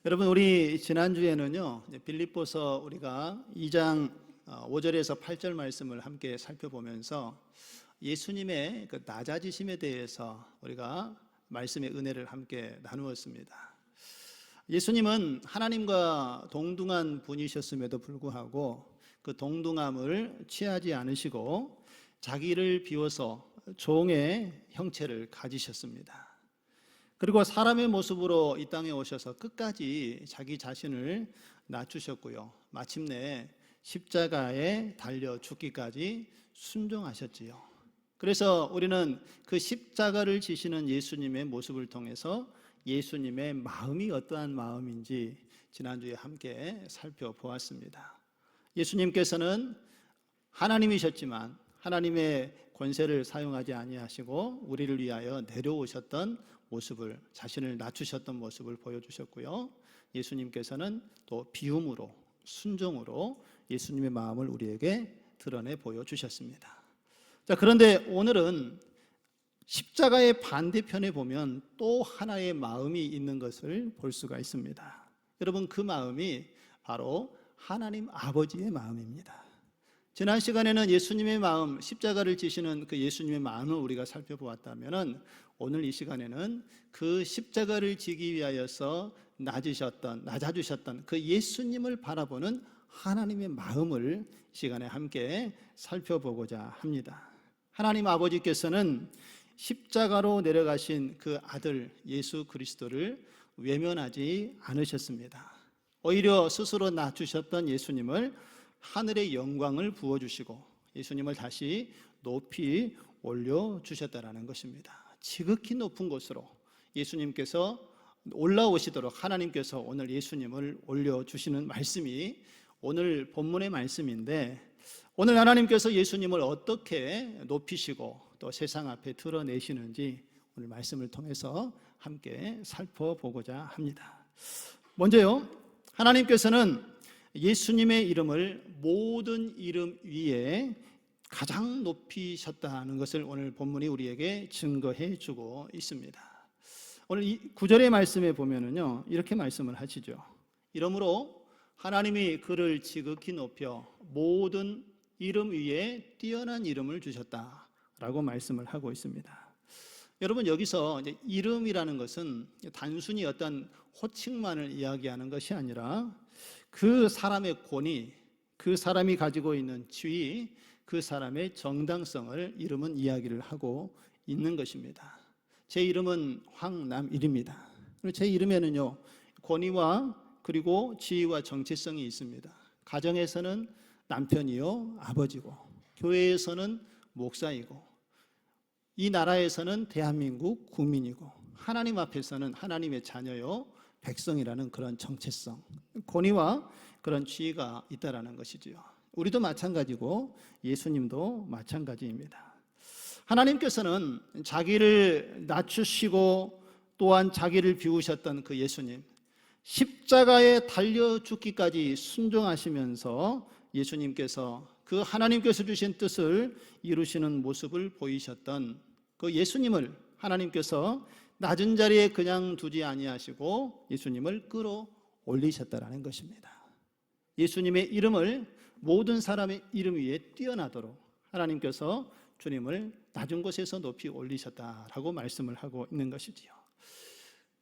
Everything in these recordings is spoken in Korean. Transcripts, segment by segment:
여러분, 우리 지난주에는요 빌립보서 우리가 2장 5절에서 8절 말씀을 함께 살펴보면서 예수님의 그 낮아지심에 대해서 우리가 말씀의 은혜를 함께 나누었습니다. 예수님은 하나님과 동등한 분이셨음에도 불구하고 그 동등함을 취하지 않으시고 자기를 비워서 종의 형체를 가지셨습니다. 그리고 사람의 모습으로 이 땅에 오셔서 끝까지 자기 자신을 낮추셨고요, 마침내 십자가에 달려 죽기까지 순종하셨지요. 그래서 우리는 그 십자가를 지시는 예수님의 모습을 통해서 예수님의 마음이 어떠한 마음인지 지난주에 함께 살펴보았습니다. 예수님께서는 하나님이셨지만 하나님의 권세를 사용하지 아니하시고 우리를 위하여 내려오셨던 모습을, 자신을 낮추셨던 모습을 보여주셨고요, 예수님께서는 또 비움으로, 순종으로 예수님의 마음을 우리에게 드러내 보여주셨습니다. 자, 그런데 오늘은 십자가의 반대편에 보면 또 하나의 마음이 있는 것을 볼 수가 있습니다. 여러분, 그 마음이 바로 하나님 아버지의 마음입니다. 지난 시간에는 예수님의 마음, 십자가를 지시는 그 예수님의 마음을 우리가 살펴보았다면, 오늘 이 시간에는 그 십자가를 지기 위하여서 낮아주셨던 그 예수님을 바라보는 하나님의 마음을 이 시간에 함께 살펴보고자 합니다. 하나님 아버지께서는 십자가로 내려가신 그 아들 예수 그리스도를 외면하지 않으셨습니다. 오히려 스스로 낮추셨던 예수님을 하늘의 영광을 부어주시고 예수님을 다시 높이 올려주셨다는 것입니다. 지극히 높은 곳으로 예수님께서 올라오시도록 하나님께서 오늘 예수님을 올려주시는 말씀이 오늘 본문의 말씀인데, 오늘 하나님께서 예수님을 어떻게 높이시고 또 세상 앞에 드러내시는지 오늘 말씀을 통해서 함께 살펴보고자 합니다. 먼저요, 하나님께서는 예수님의 이름을 모든 이름 위에 가장 높이셨다는 것을 오늘 본문이 우리에게 증거해 주고 있습니다. 오늘 이 9절의 말씀에 보면은요, 이렇게 말씀을 하시죠. 이러므로 하나님이 그를 지극히 높여 모든 이름 위에 뛰어난 이름을 주셨다라고 말씀을 하고 있습니다. 여러분, 여기서 이제 이름이라는 것은 단순히 어떤 호칭만을 이야기하는 것이 아니라 그 사람의 권위, 그 사람이 가지고 있는 지위, 그 사람의 정당성을 이름은 이야기를 하고 있는 것입니다. 제 이름은 황남일입니다. 제 이름에는요, 권위와 그리고 지위와 정체성이 있습니다. 가정에서는 남편이요 아버지고, 교회에서는 목사이고, 이 나라에서는 대한민국 국민이고, 하나님 앞에서는 하나님의 자녀요 백성이라는 그런 정체성, 권위와 그런 지위가 있다라는 것이지요. 우리도 마찬가지고 예수님도 마찬가지입니다. 하나님께서는 자기를 낮추시고 또한 자기를 비우셨던 그 예수님, 십자가에 달려 죽기까지 순종하시면서 예수님께서 그 하나님께서 주신 뜻을 이루시는 모습을 보이셨던 그 예수님을 하나님께서 낮은 자리에 그냥 두지 아니하시고 예수님을 끌어올리셨다라는 것입니다. 예수님의 이름을 모든 사람의 이름 위에 뛰어나도록 하나님께서 주님을 낮은 곳에서 높이 올리셨다라고 말씀을 하고 있는 것이지요.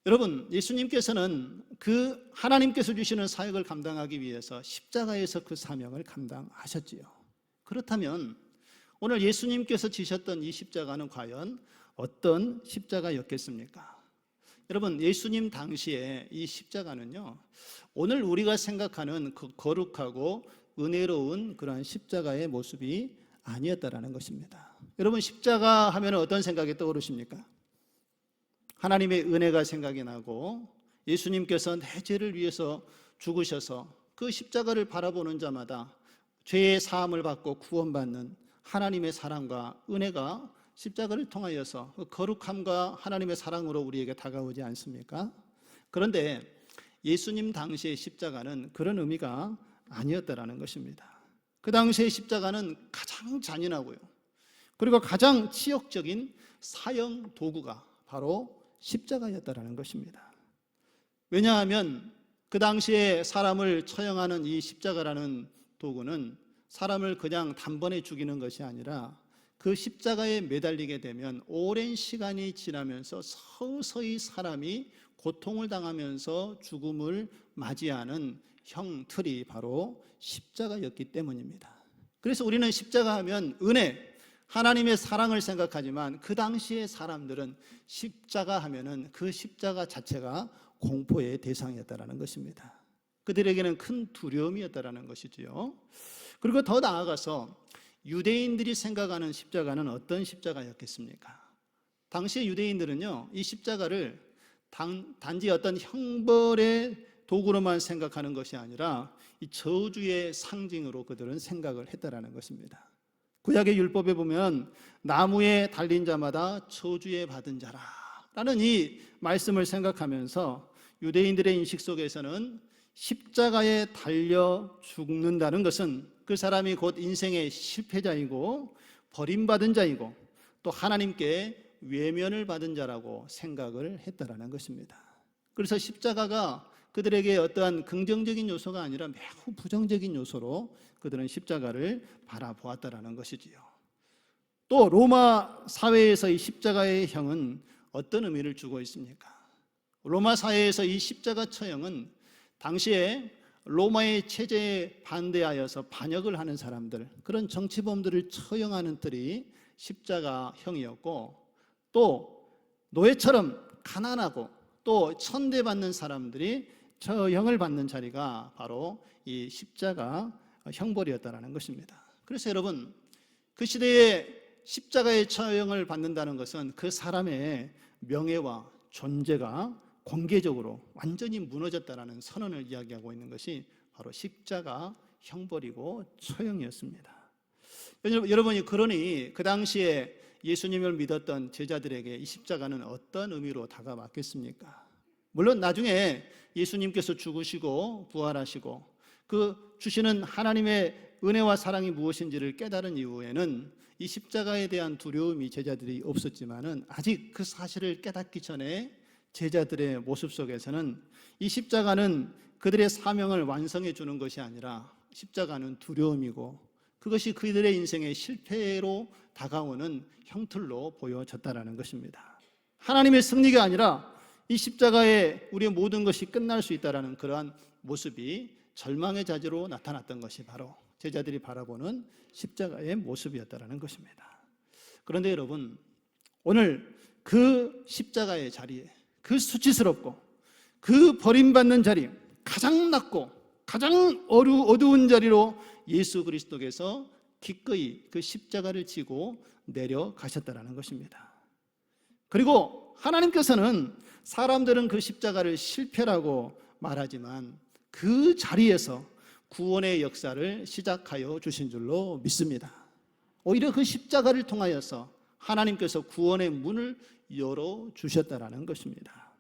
여러분, 예수님께서는 그 하나님께서 주시는 사역을 감당하기 위해서 십자가에서 그 사명을 감당하셨지요. 그렇다면 오늘 예수님께서 지셨던 이 십자가는 과연 어떤 십자가였겠습니까? 여러분, 예수님 당시에 이 십자가는요, 오늘 우리가 생각하는 그 거룩하고 은혜로운 그러한 십자가의 모습이 아니었다라는 것입니다. 여러분, 십자가 하면 어떤 생각이 떠오르십니까? 하나님의 은혜가 생각이 나고 예수님께서 내 죄를 위해서 죽으셔서 그 십자가를 바라보는 자마다 죄의 사함을 받고 구원받는 하나님의 사랑과 은혜가 십자가를 통하여서 거룩함과 하나님의 사랑으로 우리에게 다가오지 않습니까? 그런데 예수님 당시의 십자가는 그런 의미가 아니었다라는 것입니다. 그 당시의 십자가는 가장 잔인하고요, 그리고 가장 치욕적인 사형 도구가 바로 십자가였다라는 것입니다. 왜냐하면 그 당시에 사람을 처형하는 이 십자가라는 도구는 사람을 그냥 단번에 죽이는 것이 아니라 그 십자가에 매달리게 되면 오랜 시간이 지나면서 서서히 사람이 고통을 당하면서 죽음을 맞이하는 형틀이 바로 십자가였기 때문입니다. 그래서 우리는 십자가 하면 은혜, 하나님의 사랑을 생각하지만 그 당시의 사람들은 십자가 하면은 그 십자가 자체가 공포의 대상이었다라는 것입니다. 그들에게는 큰 두려움이었다라는 것이지요. 그리고 더 나아가서 유대인들이 생각하는 십자가는 어떤 십자가였겠습니까? 당시 유대인들은요, 이 십자가를 단지 어떤 형벌의 도구로만 생각하는 것이 아니라 이 저주의 상징으로 그들은 생각을 했다라는 것입니다. 구약의 율법에 보면 나무에 달린 자마다 저주에 받은 자라라는 이 말씀을 생각하면서 유대인들의 인식 속에서는 십자가에 달려 죽는다는 것은 그 사람이 곧 인생의 실패자이고 버림받은 자이고 또 하나님께 외면을 받은 자라고 생각을 했다라는 것입니다. 그래서 십자가가 그들에게 어떠한 긍정적인 요소가 아니라 매우 부정적인 요소로 그들은 십자가를 바라보았다라는 것이지요. 또 로마 사회에서 이 십자가의 형은 어떤 의미를 주고 있습니까? 로마 사회에서 이 십자가 처형은 당시에 로마의 체제에 반대하여서 반역을 하는 사람들, 그런 정치범들을 처형하는 뜰이 십자가형이었고, 또 노예처럼 가난하고 또 천대받는 사람들이 처형을 받는 자리가 바로 이 십자가 형벌이었다는 것입니다. 그래서 여러분, 그 시대에 십자가의 처형을 받는다는 것은 그 사람의 명예와 존재가 공개적으로 완전히 무너졌다는 선언을 이야기하고 있는 것이 바로 십자가 형벌이고 처형이었습니다. 여러분이 그러니 그 당시에 예수님을 믿었던 제자들에게 이 십자가는 어떤 의미로 다가왔겠습니까? 물론 나중에 예수님께서 죽으시고 부활하시고 그 주시는 하나님의 은혜와 사랑이 무엇인지를 깨달은 이후에는 이 십자가에 대한 두려움이 제자들이 없었지만은 아직 그 사실을 깨닫기 전에 제자들의 모습 속에서는 이 십자가는 그들의 사명을 완성해 주는 것이 아니라 십자가는 두려움이고 그것이 그들의 인생의 실패로 다가오는 형틀로 보여졌다라는 것입니다. 하나님의 승리가 아니라 이 십자가에 우리의 모든 것이 끝날 수 있다라는 그러한 모습이 절망의 자세로 나타났던 것이 바로 제자들이 바라보는 십자가의 모습이었다라는 것입니다. 그런데 여러분, 오늘 그 십자가의 자리에 그 수치스럽고 그 버림받는 자리, 가장 낮고 가장 어두운 자리로 예수 그리스도께서 기꺼이 그 십자가를 지고 내려가셨다는 것입니다. 그리고 하나님께서는 사람들은 그 십자가를 실패라고 말하지만 그 자리에서 구원의 역사를 시작하여 주신 줄로 믿습니다. 오히려 그 십자가를 통하여서 하나님께서 구원의 문을 열어주셨다는 것입니다.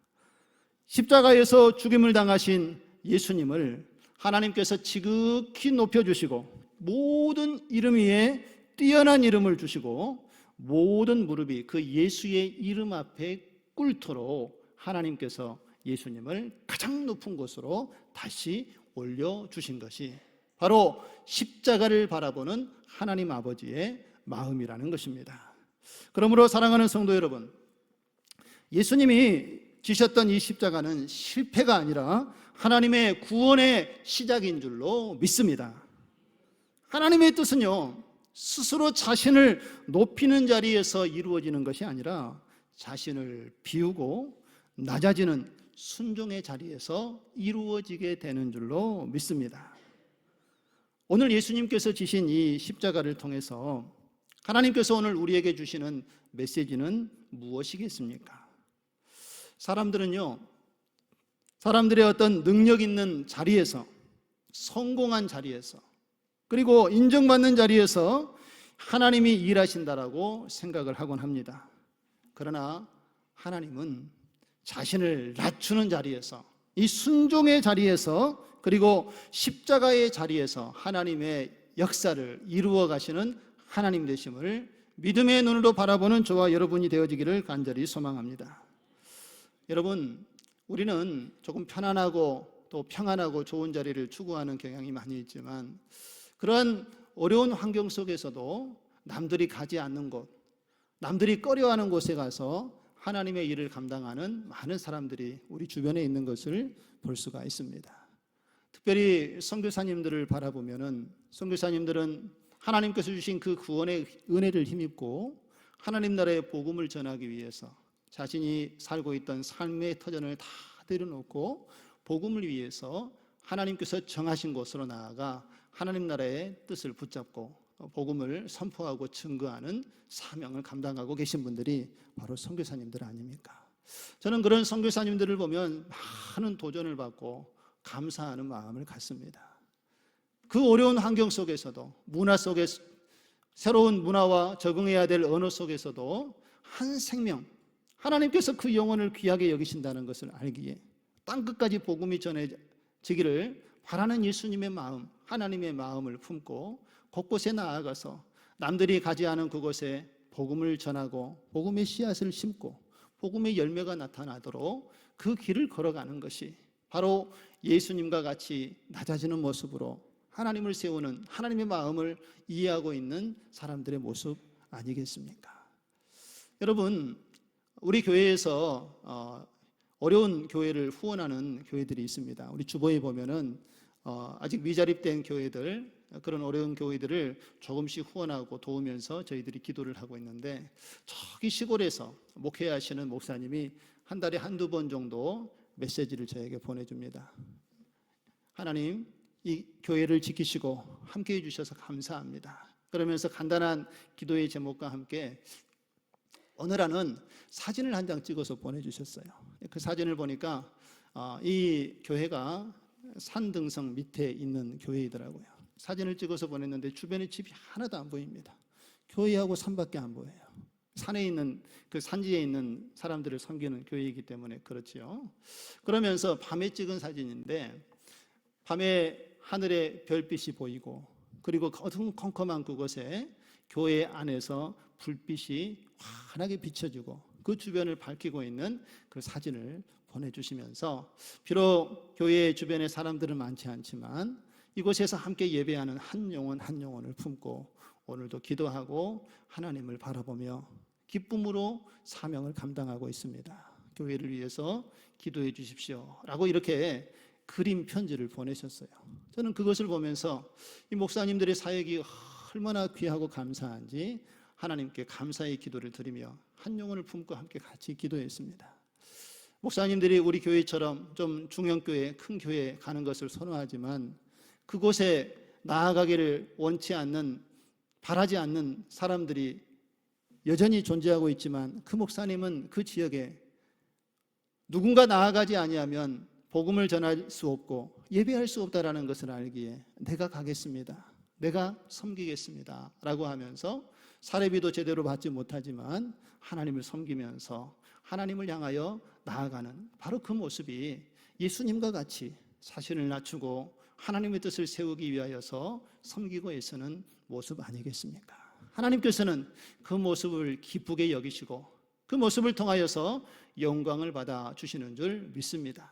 십자가에서 죽임을 당하신 예수님을 하나님께서 지극히 높여주시고 모든 이름 위에 뛰어난 이름을 주시고 모든 무릎이 그 예수의 이름 앞에 꿇도록 하나님께서 예수님을 가장 높은 곳으로 다시 올려주신 것이 바로 십자가를 바라보는 하나님 아버지의 마음이라는 것입니다. 그러므로 사랑하는 성도 여러분, 예수님이 지셨던 이 십자가는 실패가 아니라 하나님의 구원의 시작인 줄로 믿습니다. 하나님의 뜻은요, 스스로 자신을 높이는 자리에서 이루어지는 것이 아니라 자신을 비우고 낮아지는 순종의 자리에서 이루어지게 되는 줄로 믿습니다. 오늘 예수님께서 지신 이 십자가를 통해서 하나님께서 오늘 우리에게 주시는 메시지는 무엇이겠습니까? 사람들은요, 사람들의 어떤 능력 있는 자리에서, 성공한 자리에서, 그리고 인정받는 자리에서 하나님이 일하신다라고 생각을 하곤 합니다. 그러나 하나님은 자신을 낮추는 자리에서, 이 순종의 자리에서, 그리고 십자가의 자리에서 하나님의 역사를 이루어 가시는 하나님 되심을 믿음의 눈으로 바라보는 저와 여러분이 되어지기를 간절히 소망합니다. 여러분, 우리는 조금 편안하고 또 평안하고 좋은 자리를 추구하는 경향이 많이 있지만, 그러한 어려운 환경 속에서도 남들이 가지 않는 곳, 남들이 꺼려하는 곳에 가서 하나님의 일을 감당하는 많은 사람들이 우리 주변에 있는 것을 볼 수가 있습니다. 특별히 선교사님들을 바라보면은, 선교사님들은 하나님께서 주신 그 구원의 은혜를 힘입고 하나님 나라의 복음을 전하기 위해서 자신이 살고 있던 삶의 터전을 다 내려놓고 복음을 위해서 하나님께서 정하신 곳으로 나아가 하나님 나라의 뜻을 붙잡고 복음을 선포하고 증거하는 사명을 감당하고 계신 분들이 바로 선교사님들 아닙니까? 저는 그런 선교사님들을 보면 많은 도전을 받고 감사하는 마음을 갖습니다. 그 어려운 환경 속에서도, 문화 속에, 새로운 문화와 적응해야 될 언어 속에서도 한 생명, 하나님께서 그 영혼을 귀하게 여기신다는 것을 알기에 땅끝까지 복음이 전해지기를 바라는 예수님의 마음, 하나님의 마음을 품고 곳곳에 나아가서 남들이 가지 않은 그곳에 복음을 전하고 복음의 씨앗을 심고 복음의 열매가 나타나도록 그 길을 걸어가는 것이 바로 예수님과 같이 낮아지는 모습으로 하나님을 세우는, 하나님의 마음을 이해하고 있는 사람들의 모습 아니겠습니까? 여러분, 우리 교회에서 어려운 교회를 후원하는 교회들이 있습니다. 우리 주보에 보면은 아직 미자립된 교회들, 그런 어려운 교회들을 조금씩 후원하고 도우면서 저희들이 기도를 하고 있는데, 저기 시골에서 목회하시는 목사님이 한 달에 한두 번 정도 메시지를 저에게 보내줍니다. 하나님, 이 교회를 지키시고 함께해 주셔서 감사합니다. 그러면서 간단한 기도의 제목과 함께 어느라는 사진을 한 장 찍어서 보내주셨어요. 그 사진을 보니까 이 교회가 산등성 밑에 있는 교회이더라고요. 사진을 찍어서 보냈는데 주변에 집이 하나도 안 보입니다. 교회하고 산밖에 안 보여요. 산에 있는, 그 산지에 있는 사람들을 섬기는 교회이기 때문에 그렇지요. 그러면서 밤에 찍은 사진인데, 밤에 하늘에 별빛이 보이고, 그리고 어두컴컴한 그곳에 교회 안에서 불빛이 환하게 비춰지고 그 주변을 밝히고 있는 그 사진을 보내주시면서, 비록 교회 주변에 사람들은 많지 않지만 이곳에서 함께 예배하는 한 영혼 한 영혼을 품고 오늘도 기도하고 하나님을 바라보며 기쁨으로 사명을 감당하고 있습니다. 교회를 위해서 기도해 주십시오 라고 이렇게 그림 편지를 보내셨어요. 저는 그것을 보면서 이 목사님들의 사역이 얼마나 귀하고 감사한지 하나님께 감사의 기도를 드리며 한 영혼을 품고 함께 같이 기도했습니다. 목사님들이 우리 교회처럼 좀 중형교회, 큰 교회에 가는 것을 선호하지만 그곳에 나아가기를 원치 않는, 바라지 않는 사람들이 여전히 존재하고 있지만, 그 목사님은 그 지역에 누군가 나아가지 아니하면 복음을 전할 수 없고 예배할 수 없다라는 것을 알기에 내가 가겠습니다, 내가 섬기겠습니다 라고 하면서 사례비도 제대로 받지 못하지만 하나님을 섬기면서 하나님을 향하여 나아가는 바로 그 모습이 예수님과 같이 자신을 낮추고 하나님의 뜻을 세우기 위하여서 섬기고 애쓰는 모습 아니겠습니까? 하나님께서는 그 모습을 기쁘게 여기시고 그 모습을 통하여서 영광을 받아 주시는 줄 믿습니다.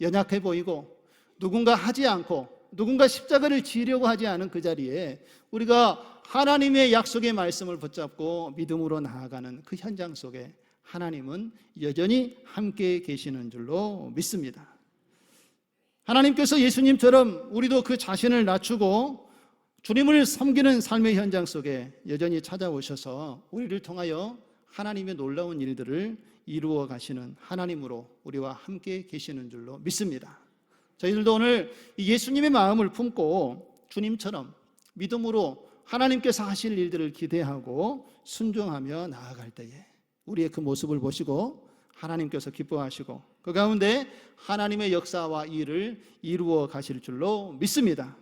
연약해 보이고 누군가 하지 않고 누군가 십자가를 지려고 하지 않은 그 자리에 우리가 하나님의 약속의 말씀을 붙잡고 믿음으로 나아가는 그 현장 속에 하나님은 여전히 함께 계시는 줄로 믿습니다. 하나님께서 예수님처럼 우리도 그 자신을 낮추고 주님을 섬기는 삶의 현장 속에 여전히 찾아오셔서 우리를 통하여 하나님의 놀라운 일들을 이루어 가시는 하나님으로 우리와 함께 계시는 줄로 믿습니다. 저희들도 오늘 예수님의 마음을 품고 주님처럼 믿음으로 하나님께서 하실 일들을 기대하고 순종하며 나아갈 때에 우리의 그 모습을 보시고 하나님께서 기뻐하시고 그 가운데 하나님의 역사와 일을 이루어 가실 줄로 믿습니다.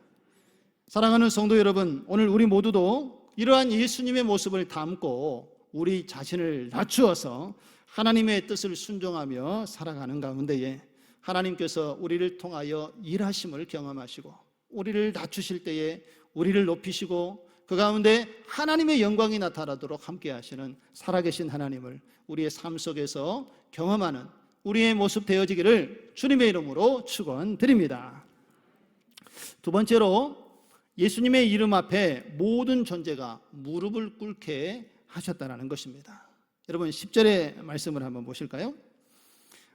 사랑하는 성도 여러분, 오늘 우리 모두도 이러한 예수님의 모습을 담고 우리 자신을 낮추어서 하나님의 뜻을 순종하며 살아가는 가운데에 하나님께서 우리를 통하여 일하심을 경험하시고 우리를 낮추실 때에 우리를 높이시고 그 가운데 하나님의 영광이 나타나도록 함께 하시는 살아계신 하나님을 우리의 삶 속에서 경험하는 우리의 모습 되어지기를 주님의 이름으로 축원드립니다. 두 번째로 예수님의 이름 앞에 모든 존재가 무릎을 꿇게 하셨다는 것입니다. 여러분 10절의 말씀을 한번 보실까요?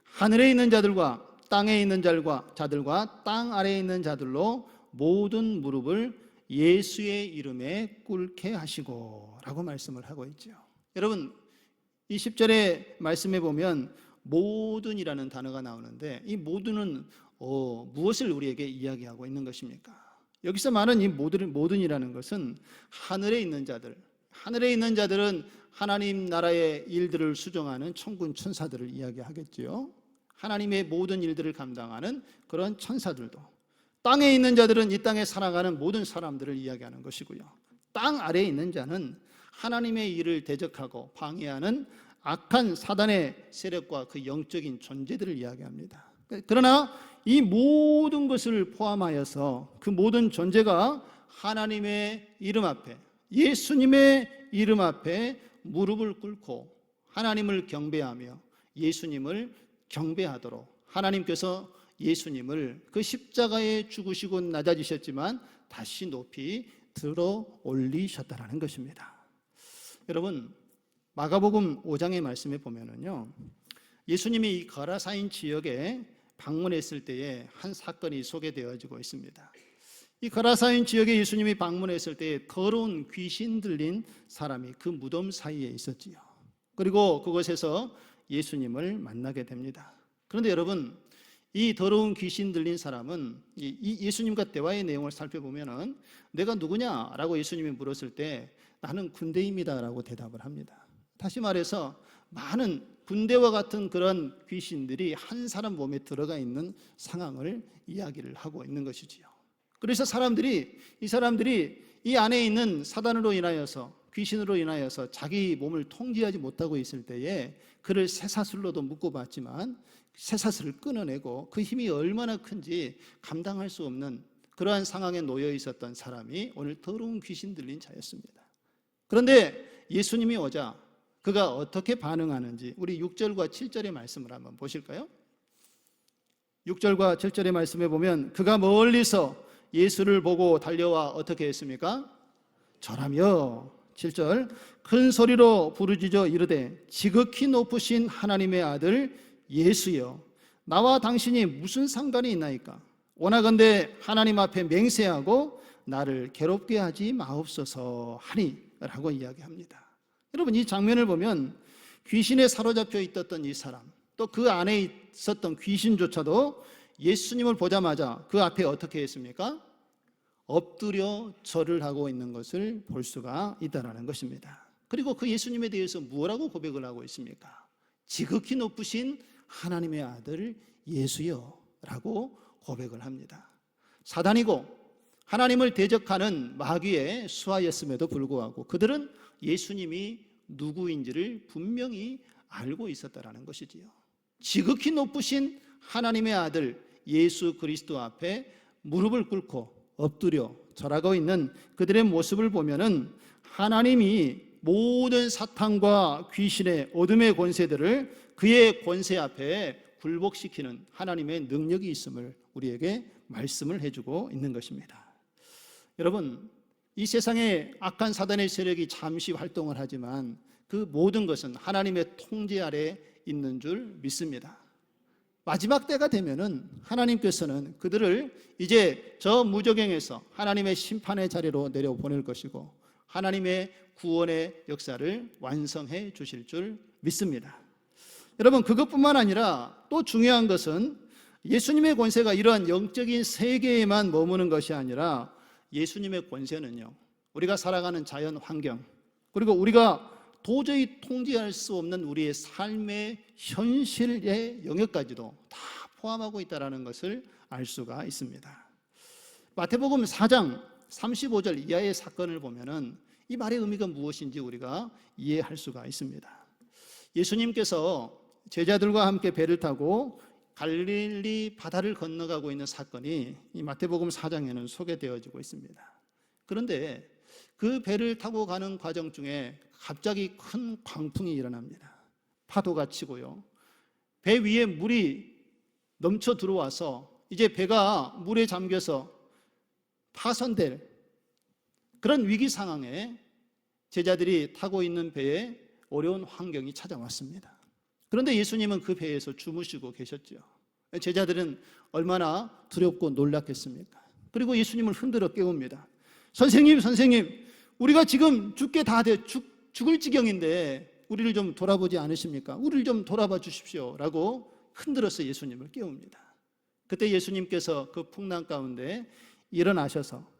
하늘에 있는 자들과 땅에 있는 자들과 땅 아래에 있는 자들로 모든 무릎을 예수의 이름에 꿇게 하시고 라고 말씀을 하고 있죠. 여러분 이 10절의 말씀에 보면 모든이라는 단어가 나오는데 이 모든은 무엇을 우리에게 이야기하고 있는 것입니까? 여기서 말하는 이 모든이라는 것은 하늘에 있는 자들은 하나님 나라의 일들을 수정하는 천군 천사들을 이야기하겠지요. 하나님의 모든 일들을 감당하는 그런 천사들도, 땅에 있는 자들은 이 땅에 살아가는 모든 사람들을 이야기하는 것이고요. 땅 아래에 있는 자는 하나님의 일을 대적하고 방해하는 악한 사단의 세력과 그 영적인 존재들을 이야기합니다. 그러나 이 모든 것을 포함하여서 그 모든 존재가 하나님의 이름 앞에, 예수님의 이름 앞에 무릎을 꿇고 하나님을 경배하며 예수님을 경배하도록, 하나님께서 예수님을 그 십자가에 죽으시고 낮아지셨지만 다시 높이 들어 올리셨다는 것입니다. 여러분 마가복음 5장의 말씀에 보면은요, 예수님이 이 거라사인 지역에 방문했을 때에 한 사건이 소개되어지고 있습니다. 이 거라사인 지역에 예수님이 방문했을 때에 더러운 귀신 들린 사람이 그 무덤 사이에 있었지요. 그리고 그곳에서 예수님을 만나게 됩니다. 그런데 여러분 이 더러운 귀신 들린 사람은 이 예수님과 대화의 내용을 살펴보면은 내가 누구냐라고 예수님이 물었을 때 나는 군대입니다라고 대답을 합니다. 다시 말해서 많은 군대와 같은 그런 귀신들이 한 사람 몸에 들어가 있는 상황을 이야기를 하고 있는 것이지요. 그래서 이 사람들이 이 안에 있는 사단으로 인하여서, 귀신으로 인하여서 자기 몸을 통제하지 못하고 있을 때에 그를 쇠사슬로도 묶어봤지만 쇠사슬을 끊어내고 그 힘이 얼마나 큰지 감당할 수 없는 그러한 상황에 놓여 있었던 사람이 오늘 더러운 귀신 들린 자였습니다. 그런데 예수님이 오자 그가 어떻게 반응하는지 우리 6절과 7절의 말씀을 한번 보실까요? 6절과 7절의 말씀에 보면 그가 멀리서 예수를 보고 달려와 어떻게 했습니까? 절하며 7절 큰 소리로 부르짖어 이르되 지극히 높으신 하나님의 아들 예수여 나와 당신이 무슨 상관이 있나이까? 원하건대 하나님 앞에 맹세하고 나를 괴롭게 하지 마옵소서 하니 라고 이야기합니다. 여러분 이 장면을 보면 귀신에 사로잡혀 있었던 이 사람, 또 그 안에 있었던 귀신조차도 예수님을 보자마자 그 앞에 어떻게 했습니까? 엎드려 절을 하고 있는 것을 볼 수가 있다는 것입니다. 그리고 그 예수님에 대해서 뭐라고 고백을 하고 있습니까? 지극히 높으신 하나님의 아들 예수여 라고 고백을 합니다. 사단이고 하나님을 대적하는 마귀의 수하였음에도 불구하고 그들은 예수님이 누구인지를 분명히 알고 있었다는 것이지요. 지극히 높으신 하나님의 아들 예수 그리스도 앞에 무릎을 꿇고 엎드려 절하고 있는 그들의 모습을 보면은 하나님이 모든 사탄과 귀신의 어둠의 권세들을 그의 권세 앞에 굴복시키는 하나님의 능력이 있음을 우리에게 말씀을 해주고 있는 것입니다. 여러분 이 세상에 악한 사단의 세력이 잠시 활동을 하지만 그 모든 것은 하나님의 통제 아래 있는 줄 믿습니다. 마지막 때가 되면은 하나님께서는 그들을 이제 저 무저갱에서 하나님의 심판의 자리로 내려보낼 것이고 하나님의 구원의 역사를 완성해 주실 줄 믿습니다. 여러분 그것뿐만 아니라 또 중요한 것은 예수님의 권세가 이러한 영적인 세계에만 머무는 것이 아니라 예수님의 권세는요 우리가 살아가는 자연 환경 그리고 우리가 도저히 통제할 수 없는 우리의 삶의 현실의 영역까지도 다 포함하고 있다는 것을 알 수가 있습니다. 마태복음 4장 35절 이하의 사건을 보면은 이 말의 의미가 무엇인지 우리가 이해할 수가 있습니다. 예수님께서 제자들과 함께 배를 타고 갈릴리 바다를 건너가고 있는 사건이 이 마태복음 4장에는 소개되어지고 있습니다. 그런데 그 배를 타고 가는 과정 중에 갑자기 큰 광풍이 일어납니다. 파도가 치고요. 배 위에 물이 넘쳐 들어와서 이제 배가 물에 잠겨서 파손될 그런 위기 상황에 제자들이 타고 있는 배에 어려운 환경이 찾아왔습니다. 그런데 예수님은 그 배에서 주무시고 계셨죠. 제자들은 얼마나 두렵고 놀랐겠습니까? 그리고 예수님을 흔들어 깨웁니다. 선생님, 우리가 지금 죽을 지경인데 우리를 좀 돌아보지 않으십니까? 우리를 좀 돌아봐 주십시오 라고 흔들어서 예수님을 깨웁니다. 그때 예수님께서 그 풍랑 가운데 일어나셔서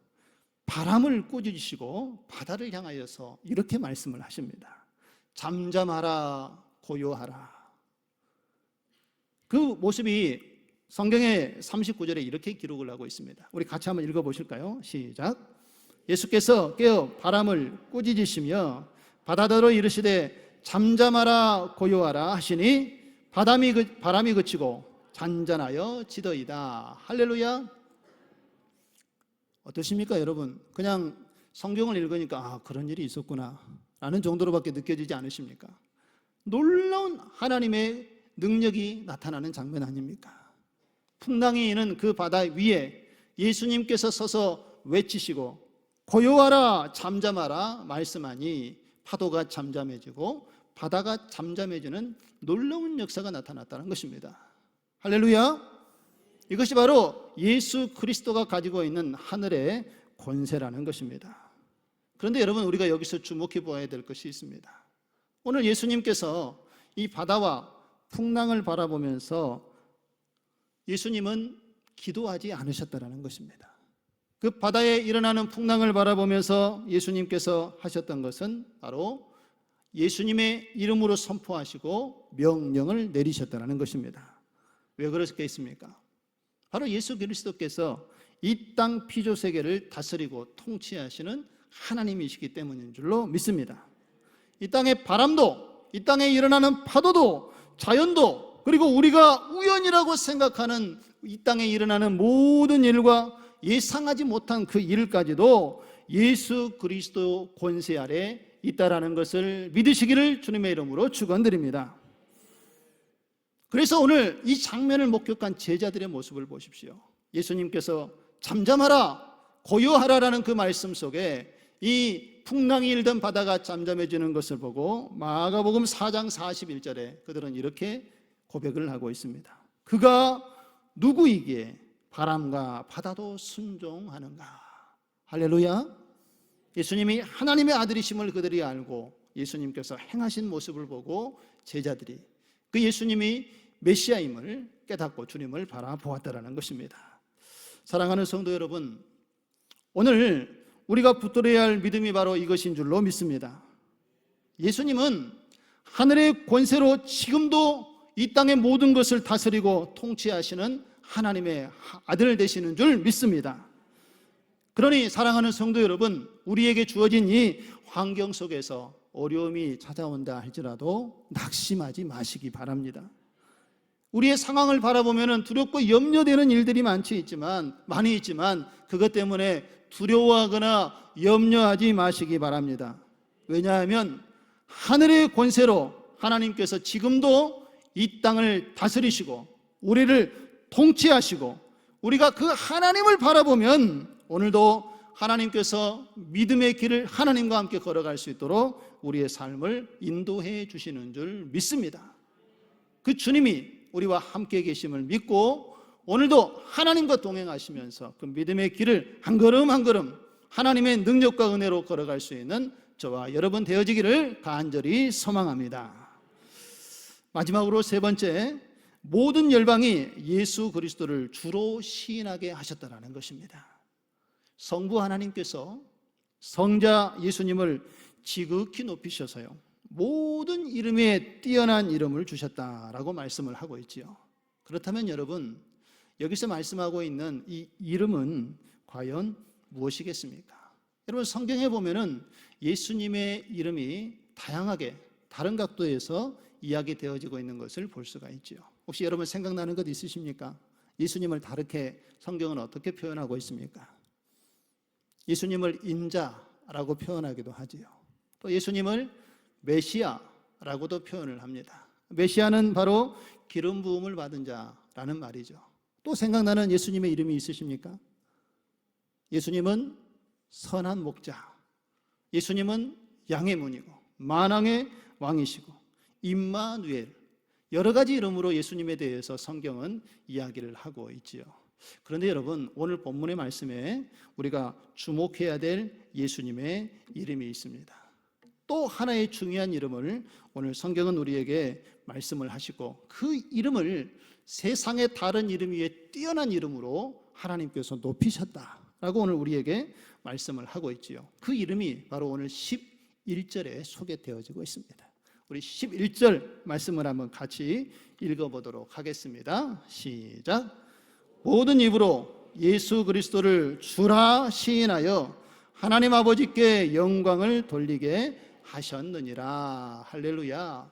바람을 꾸짖으시고 바다를 향하여서 이렇게 말씀을 하십니다. 잠잠하라, 고요하라. 그 모습이 성경의 39절에 이렇게 기록을 하고 있습니다. 우리 같이 한번 읽어보실까요? 시작. 예수께서 깨어 바람을 꾸짖으시며 바다더러 이르시되 잠잠하라, 고요하라 하시니 바람이 그치고 잔잔하여 지더이다. 할렐루야. 어떠십니까 여러분? 그냥 성경을 읽으니까 그런 일이 있었구나 라는 정도로밖에 느껴지지 않으십니까? 놀라운 하나님의 능력이 나타나는 장면 아닙니까? 풍랑이 있는 그 바다 위에 예수님께서 서서 외치시고 고요하라, 잠잠하라 말씀하니 파도가 잠잠해지고 바다가 잠잠해지는 놀라운 역사가 나타났다는 것입니다. 할렐루야. 이것이 바로 예수 그리스도가 가지고 있는 하늘의 권세라는 것입니다. 그런데 여러분, 우리가 여기서 주목해 보아야 될 것이 있습니다. 오늘 예수님께서 이 바다와 풍랑을 바라보면서 예수님은 기도하지 않으셨다는 것입니다. 그 바다에 일어나는 풍랑을 바라보면서 예수님께서 하셨던 것은 바로 예수님의 이름으로 선포하시고 명령을 내리셨다는 것입니다. 왜 그렇겠습니까? 바로 예수 그리스도께서 이 땅 피조 세계를 다스리고 통치하시는 하나님이시기 때문인 줄로 믿습니다. 이 땅의 바람도, 이 땅에 일어나는 파도도, 자연도, 그리고 우리가 우연이라고 생각하는 이 땅에 일어나는 모든 일과 예상하지 못한 그 일까지도 예수 그리스도 권세 아래 있다라는 것을 믿으시기를 주님의 이름으로 축원드립니다. 그래서 오늘 이 장면을 목격한 제자들의 모습을 보십시오. 예수님께서 잠잠하라, 고요하라라는 그 말씀 속에 이 풍랑이 일던 바다가 잠잠해지는 것을 보고 마가복음 4장 41절에 그들은 이렇게 고백을 하고 있습니다. 그가 누구이기에 바람과 바다도 순종하는가? 할렐루야. 예수님이 하나님의 아들이심을 그들이 알고 예수님께서 행하신 모습을 보고 제자들이 그 예수님이 메시아임을 깨닫고 주님을 바라보았다라는 것입니다. 사랑하는 성도 여러분, 오늘 우리가 붙들어야 할 믿음이 바로 이것인 줄로 믿습니다. 예수님은 하늘의 권세로 지금도 이 땅의 모든 것을 다스리고 통치하시는 하나님의 아들 되시는 줄 믿습니다. 그러니 사랑하는 성도 여러분, 우리에게 주어진 이 환경 속에서 어려움이 찾아온다 할지라도 낙심하지 마시기 바랍니다. 우리의 상황을 바라보면 두렵고 염려되는 일들이 많이 있지만 그것 때문에 두려워하거나 염려하지 마시기 바랍니다. 왜냐하면 하늘의 권세로 하나님께서 지금도 이 땅을 다스리시고 우리를 통치하시고 우리가 그 하나님을 바라보면 오늘도 하나님께서 믿음의 길을 하나님과 함께 걸어갈 수 있도록 우리의 삶을 인도해 주시는 줄 믿습니다. 그 주님이 우리와 함께 계심을 믿고 오늘도 하나님과 동행하시면서 그 믿음의 길을 한 걸음 한 걸음 하나님의 능력과 은혜로 걸어갈 수 있는 저와 여러분 되어지기를 간절히 소망합니다. 마지막으로 세 번째, 모든 열방이 예수 그리스도를 주로 시인하게 하셨다는 것입니다. 성부 하나님께서 성자 예수님을 지극히 높이셔서요, 모든 이름에 뛰어난 이름을 주셨다라고 말씀을 하고 있지요. 그렇다면 여러분, 여기서 말씀하고 있는 이 이름은 과연 무엇이겠습니까? 여러분, 성경에 보면은 예수님의 이름이 다양하게 다른 각도에서 이야기되어지고 있는 것을 볼 수가 있지요. 혹시 여러분 생각나는 것 있으십니까? 예수님을 다르게 성경은 어떻게 표현하고 있습니까? 예수님을 인자라고 표현하기도 하지요. 또 예수님을 메시아라고도 표현을 합니다. 메시아는 바로 기름 부음을 받은 자라는 말이죠. 또 생각나는 예수님의 이름이 있으십니까? 예수님은 선한 목자, 예수님은 양의 문이고 만왕의 왕이시고 임마누엘, 여러 가지 이름으로 예수님에 대해서 성경은 이야기를 하고 있지요. 그런데 여러분, 오늘 본문의 말씀에 우리가 주목해야 될 예수님의 이름이 있습니다. 또 하나의 중요한 이름을 오늘 성경은 우리에게 말씀을 하시고, 그 이름을 세상의 다른 이름 위에 뛰어난 이름으로 하나님께서 높이셨다라고 오늘 우리에게 말씀을 하고 있지요. 그 이름이 바로 오늘 11절에 소개되어지고 있습니다. 우리 11절 말씀을 한번 같이 읽어보도록 하겠습니다. 시작. 모든 입으로 예수 그리스도를 주라 시인하여 하나님 아버지께 영광을 돌리게 하셨느니라. 할렐루야.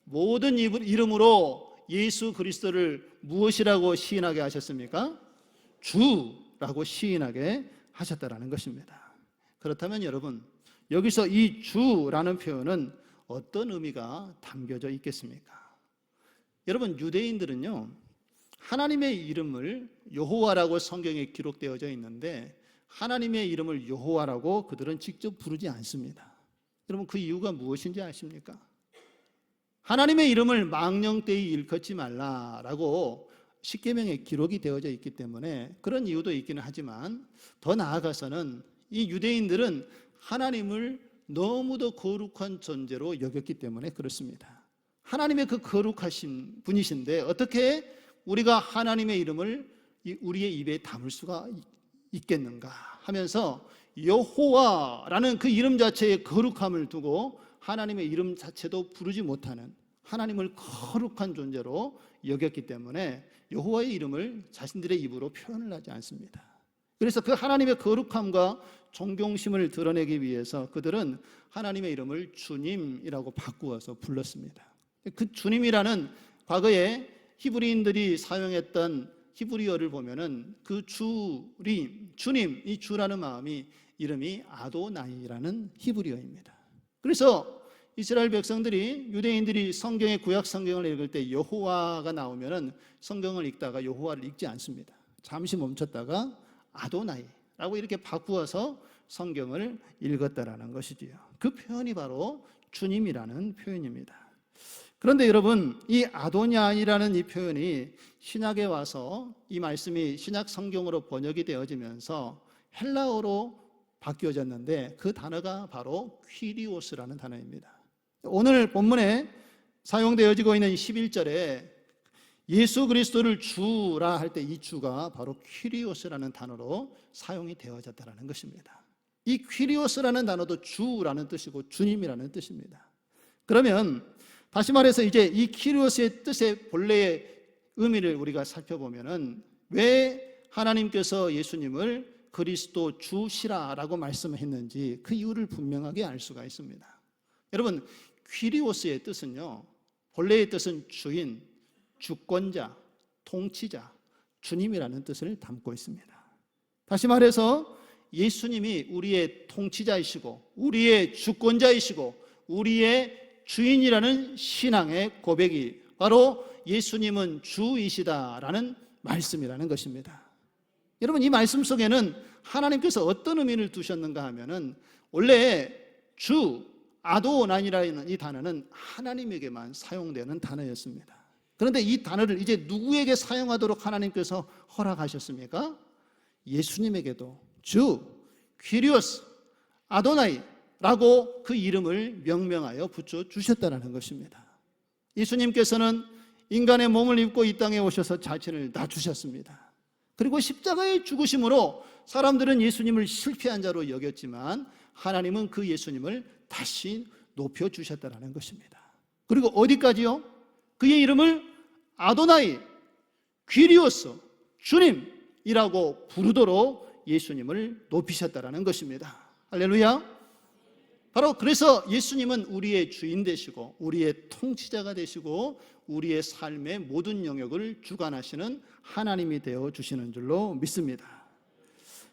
모든 이름으로 예수 그리스도를 무엇이라고 시인하게 하셨습니까? 주라고 시인하게 하셨다라는 것입니다. 그렇다면 여러분, 여기서 이 주라는 표현은 어떤 의미가 담겨져 있겠습니까? 여러분, 유대인들은요, 하나님의 이름을 여호와라고 성경에 기록되어져 있는데 하나님의 이름을 여호와라고 그들은 직접 부르지 않습니다. 여러분, 그 이유가 무엇인지 아십니까? 하나님의 이름을 망령되이 일컫지 말라라고 십계명에 기록이 되어져 있기 때문에 그런 이유도 있기는 하지만, 더 나아가서는 이 유대인들은 하나님을 너무도 거룩한 존재로 여겼기 때문에 그렇습니다. 하나님의 그 거룩하신 분이신데 어떻게 우리가 하나님의 이름을 우리의 입에 담을 수가 있겠는가 하면서 여호와라는 그 이름 자체의 거룩함을 두고 하나님의 이름 자체도 부르지 못하는, 하나님을 거룩한 존재로 여겼기 때문에 여호와의 이름을 자신들의 입으로 표현을 하지 않습니다. 그래서 그 하나님의 거룩함과 존경심을 드러내기 위해서 그들은 하나님의 이름을 주님이라고 바꾸어서 불렀습니다. 그 주님이라는 과거에 히브리인들이 사용했던 히브리어를 보면은 그 주님, 이 주라는 마음이 이름이 아도나이라는 히브리어입니다. 그래서 이스라엘 백성들이, 유대인들이 성경의 구약 성경을 읽을 때 여호와가 나오면은 성경을 읽다가 여호와를 읽지 않습니다. 잠시 멈췄다가 아도나이라고 이렇게 바꾸어서 성경을 읽었다라는 것이지요. 그 표현이 바로 주님이라는 표현입니다. 그런데 여러분, 이 아도냐이라는 이 표현이 신약에 와서 이 말씀이 신약 성경으로 번역이 되어지면서 헬라어로 바뀌어졌는데 그 단어가 바로 퀴리오스라는 단어입니다. 오늘 본문에 사용되어지고 있는 11절에 예수 그리스도를 주라 할 때 이 주가 바로 퀴리오스라는 단어로 사용이 되어졌다는 것입니다. 이 퀴리오스라는 단어도 주라는 뜻이고 주님이라는 뜻입니다. 그러면 다시 말해서 이제 이 퀴리오스의 뜻의 본래의 의미를 우리가 살펴보면은 왜 하나님께서 예수님을 그리스도 주시라라고 말씀했는지 그 이유를 분명하게 알 수가 있습니다. 여러분, 퀴리오스의 뜻은요, 본래의 뜻은 주인, 주권자, 통치자, 주님이라는 뜻을 담고 있습니다. 다시 말해서 예수님이 우리의 통치자이시고 우리의 주권자이시고 우리의 주인이라는 신앙의 고백이 바로 예수님은 주이시다라는 말씀이라는 것입니다. 여러분, 이 말씀 속에는 하나님께서 어떤 의미를 두셨는가 하면은 원래 주, 아도나이라는 이 단어는 하나님에게만 사용되는 단어였습니다. 그런데 이 단어를 이제 누구에게 사용하도록 하나님께서 허락하셨습니까? 예수님에게도 주, 퀴리오스, 아도나이라고 그 이름을 명명하여 붙여주셨다는 것입니다. 예수님께서는 인간의 몸을 입고 이 땅에 오셔서 자신을 낮추셨습니다. 그리고 십자가의 죽으심으로 사람들은 예수님을 실패한 자로 여겼지만 하나님은 그 예수님을 다시 높여주셨다는 것입니다. 그리고 어디까지요? 그의 이름을 아도나이, 퀴리오스, 주님이라고 부르도록 예수님을 높이셨다는 것입니다. 할렐루야. 바로 그래서 예수님은 우리의 주인 되시고 우리의 통치자가 되시고 우리의 삶의 모든 영역을 주관하시는 하나님이 되어주시는 줄로 믿습니다.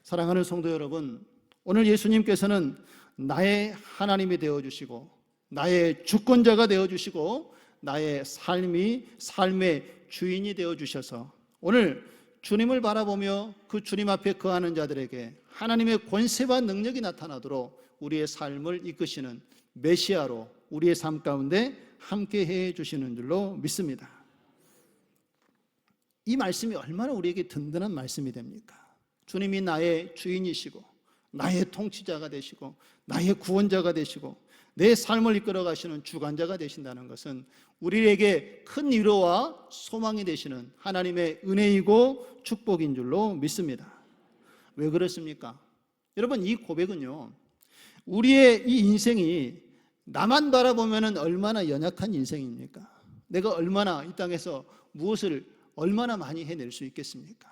사랑하는 성도 여러분, 오늘 예수님께서는 나의 하나님이 되어주시고 나의 주권자가 되어주시고 나의 삶의 주인이 되어 주셔서 오늘 주님을 바라보며 그 주님 앞에 거하는 자들에게 하나님의 권세와 능력이 나타나도록 우리의 삶을 이끄시는 메시아로 우리의 삶 가운데 함께 해 주시는 줄로 믿습니다. 이 말씀이 얼마나 우리에게 든든한 말씀이 됩니까? 주님이 나의 주인이시고 나의 통치자가 되시고 나의 구원자가 되시고 내 삶을 이끌어 가시는 주관자가 되신다는 것은 우리에게 큰 위로와 소망이 되시는 하나님의 은혜이고 축복인 줄로 믿습니다. 왜 그렇습니까? 여러분, 이 고백은요, 우리의 이 인생이 나만 바라보면 얼마나 연약한 인생입니까? 내가 얼마나 이 땅에서 무엇을 얼마나 많이 해낼 수 있겠습니까?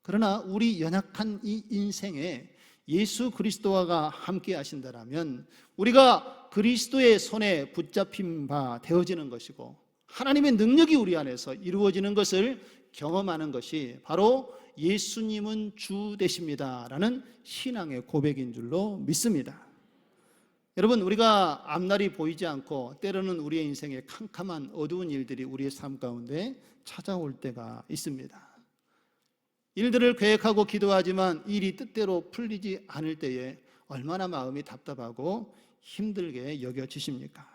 그러나 우리 연약한 이 인생에 예수 그리스도가 함께 하신다라면 우리가 그리스도의 손에 붙잡힌 바 되어지는 것이고 하나님의 능력이 우리 안에서 이루어지는 것을 경험하는 것이 바로 예수님은 주 되십니다라는 신앙의 고백인 줄로 믿습니다. 여러분, 우리가 앞날이 보이지 않고 때로는 우리의 인생에 캄캄한 어두운 일들이 우리의 삶 가운데 찾아올 때가 있습니다. 일들을 계획하고 기도하지만 일이 뜻대로 풀리지 않을 때에 얼마나 마음이 답답하고 힘들게 여겨지십니까?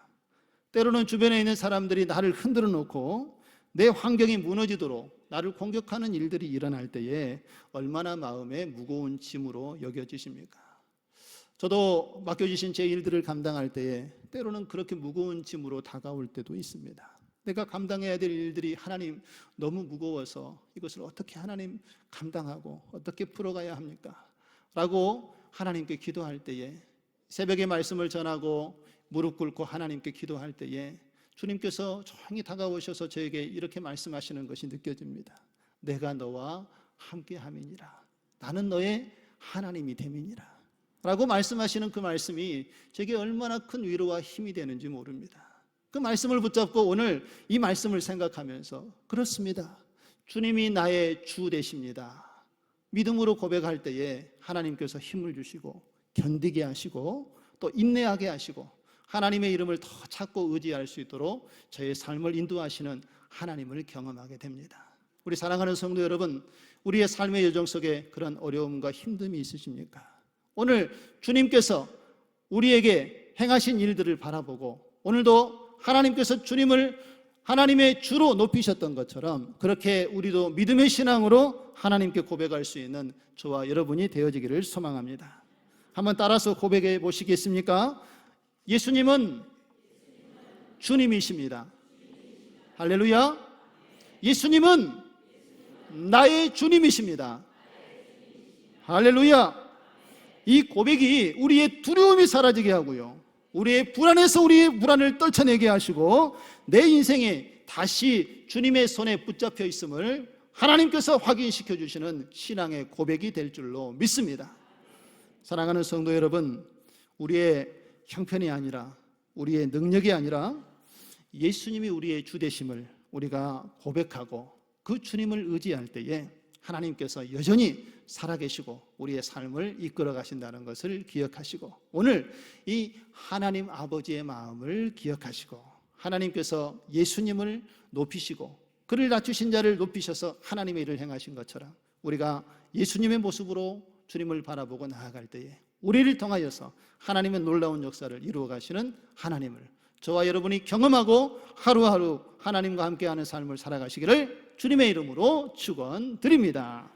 때로는 주변에 있는 사람들이 나를 흔들어 놓고 내 환경이 무너지도록 나를 공격하는 일들이 일어날 때에 얼마나 마음에 무거운 짐으로 여겨지십니까? 저도 맡겨주신 제 일들을 감당할 때에 때로는 그렇게 무거운 짐으로 다가올 때도 있습니다. 내가 감당해야 될 일들이 하나님 너무 무거워서 이것을 어떻게 하나님 감당하고 어떻게 풀어가야 합니까? 라고 하나님께 기도할 때에 새벽에 말씀을 전하고 무릎 꿇고 하나님께 기도할 때에 주님께서 조용히 다가오셔서 저에게 이렇게 말씀하시는 것이 느껴집니다. 내가 너와 함께함이니라. 나는 너의 하나님이 됨이니라. 라고 말씀하시는 그 말씀이 제게 얼마나 큰 위로와 힘이 되는지 모릅니다. 그 말씀을 붙잡고 오늘 이 말씀을 생각하면서 그렇습니다. 주님이 나의 주 되십니다. 믿음으로 고백할 때에 하나님께서 힘을 주시고 견디게 하시고 또 인내하게 하시고 하나님의 이름을 더 찾고 의지할 수 있도록 저의 삶을 인도하시는 하나님을 경험하게 됩니다. 우리 사랑하는 성도 여러분, 우리의 삶의 여정 속에 그런 어려움과 힘듦이 있으십니까? 오늘 주님께서 우리에게 행하신 일들을 바라보고 오늘도 하나님께서 주님을 하나님의 주로 높이셨던 것처럼 그렇게 우리도 믿음의 신앙으로 하나님께 고백할 수 있는 저와 여러분이 되어지기를 소망합니다. 한번 따라서 고백해 보시겠습니까? 예수님은 주님이십니다. 할렐루야. 예수님은 나의 주님이십니다. 할렐루야. 이 고백이 우리의 두려움이 사라지게 하고요, 우리의 불안에서 우리의 불안을 떨쳐내게 하시고 내 인생에 다시 주님의 손에 붙잡혀 있음을 하나님께서 확인시켜 주시는 신앙의 고백이 될 줄로 믿습니다. 사랑하는 성도 여러분, 우리의 형편이 아니라 우리의 능력이 아니라 예수님이 우리의 주 되심을 우리가 고백하고 그 주님을 의지할 때에 하나님께서 여전히 살아계시고 우리의 삶을 이끌어 가신다는 것을 기억하시고 오늘 이 하나님 아버지의 마음을 기억하시고 하나님께서 예수님을 높이시고 그를 낮추신 자를 높이셔서 하나님의 일을 행하신 것처럼 우리가 예수님의 모습으로 주님을 바라보고 나아갈 때에 우리를 통하여서 하나님의 놀라운 역사를 이루어 가시는 하나님을 저와 여러분이 경험하고 하루하루 하나님과 함께하는 삶을 살아가시기를 주님의 이름으로 축원드립니다.